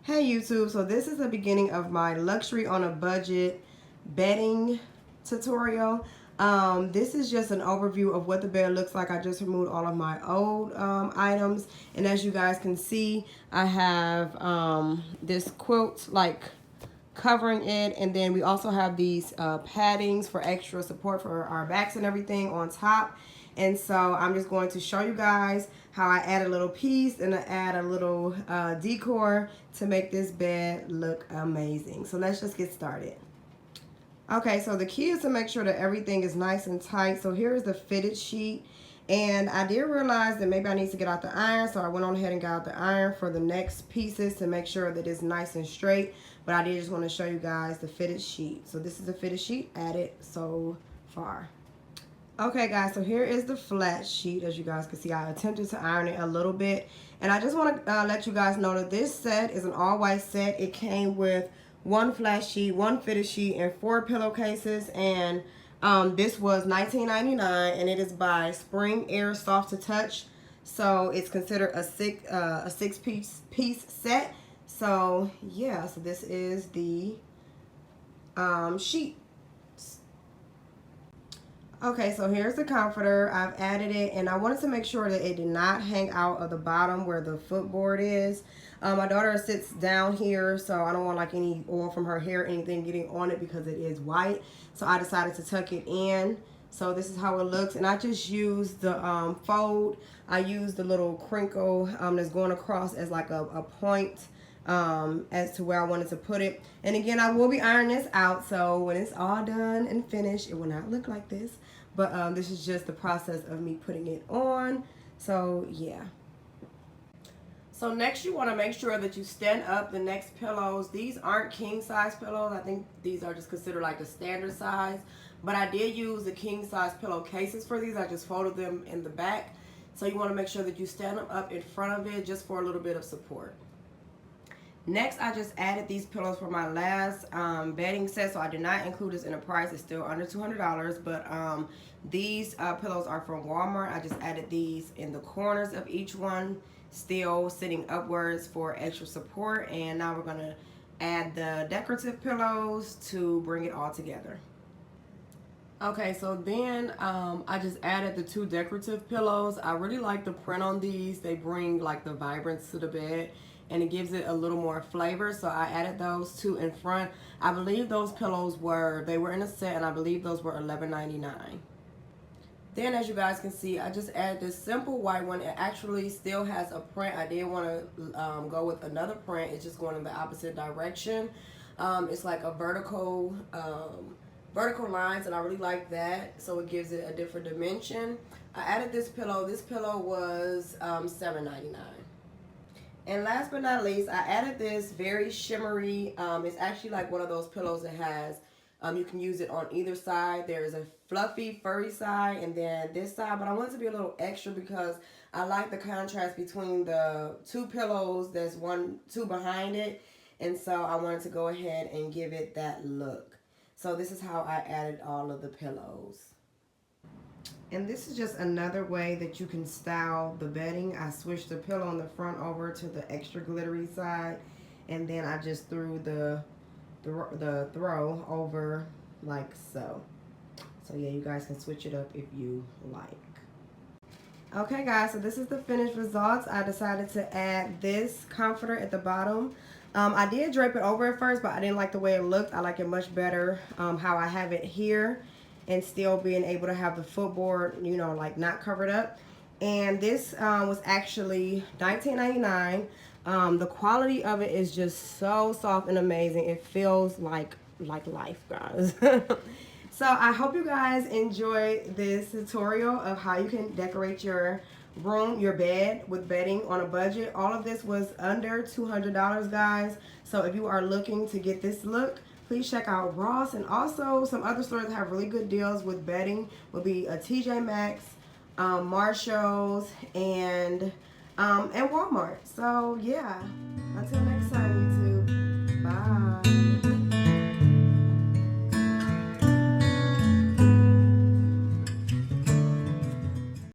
Hey YouTube, so this is the beginning of my luxury on a budget bedding tutorial. This is just an overview of what the bed looks like. I just removed all of my old items, and as you guys can see, I have this quilt like covering it, and then we also have these paddings for extra support for our backs and everything on top. And so I'm just going to show you guys how I add a little piece and I add a little decor to make this bed look amazing. So let's just get started. Okay, so the key is to make sure that everything is nice and tight. So here is the fitted sheet. And I did realize that maybe I need to get out the iron, so I went on ahead and got out the iron for the next pieces to make sure that it's nice and straight. But I did just want to show you guys the fitted sheet. So this is the fitted sheet added so far. Okay guys, so here is the flat sheet. As you guys can see, I attempted to iron it a little bit. And I just want to let you guys know that this set is an all white set. It came with one flat sheet, one fitted sheet, and 4 pillowcases. And this was $19.99, and it is by Spring Air Soft to Touch. So it's considered a six piece set. So yeah, so this is the sheet. Okay, so here's the comforter. I've added it, and I wanted to make sure that it did not hang out of the bottom where the footboard is. My daughter sits down here, so I don't want like any oil from her hair or anything getting on it because it is white. So I decided to tuck it in. So this is how it looks, and I just used the fold. I used the little crinkle that's going across as like a point as to where I wanted to put it. And again, I will be ironing this out, so when it's all done and finished, it will not look like this. But this is just the process of me putting it on. So yeah. So next, you want to make sure that you stand up the next pillows. These aren't king size pillows. I think these are just considered like the standard size. But I did use the king size pillow cases for these. I just folded them in the back. So you want to make sure that you stand them up in front of it just for a little bit of support. Next, I just added these pillows for my last bedding set, so I did not include this in the price. It's still under $200, but these pillows are from Walmart. I just added these in the corners of each one, still sitting upwards for extra support. And now we're going to add the decorative pillows to bring it all together. Okay, so then I just added the 2 decorative pillows. I really like the print on these. They bring like the vibrance to the bed, and it gives it a little more flavor. So I added those 2 in front. I believe those pillows were in a set, and I believe those were $11.99. Then, as you guys can see, I just added this simple white one. It actually still has a print. I did want to go with another print. It's just going in the opposite direction. It's like a vertical lines, and I really like that. So it gives it a different dimension. I added this pillow. This pillow was $7.99. And last but not least, I added this very shimmery, it's actually like one of those pillows that has, you can use it on either side. There's a fluffy, furry side, and then this side. But I wanted to be a little extra because I like the contrast between the 2 pillows. There's 2 behind it. And so I wanted to go ahead and give it that look. So this is how I added all of the pillows. And this is just another way that you can style the bedding. I switched the pillow on the front over to the extra glittery side, and then I just threw the throw over like so. So yeah, you guys can switch it up if you like. Okay guys, so this is the finished results. I decided to add this comforter at the bottom. I did drape it over at first, but I didn't like the way it looked. I like it much better how I have it here, and still being able to have the footboard, you know, like not covered up. And this was actually $19.99. The quality of it is just so soft and amazing. It feels like life, guys. So I hope you guys enjoyed this tutorial of how you can decorate your room, your bed with bedding on a budget. All of this was under $200, guys. So if you are looking to get this look, please check out Ross, and also some other stores that have really good deals with bedding will be a TJ Maxx, Marshalls, and Walmart. So yeah, until next time, YouTube. Bye.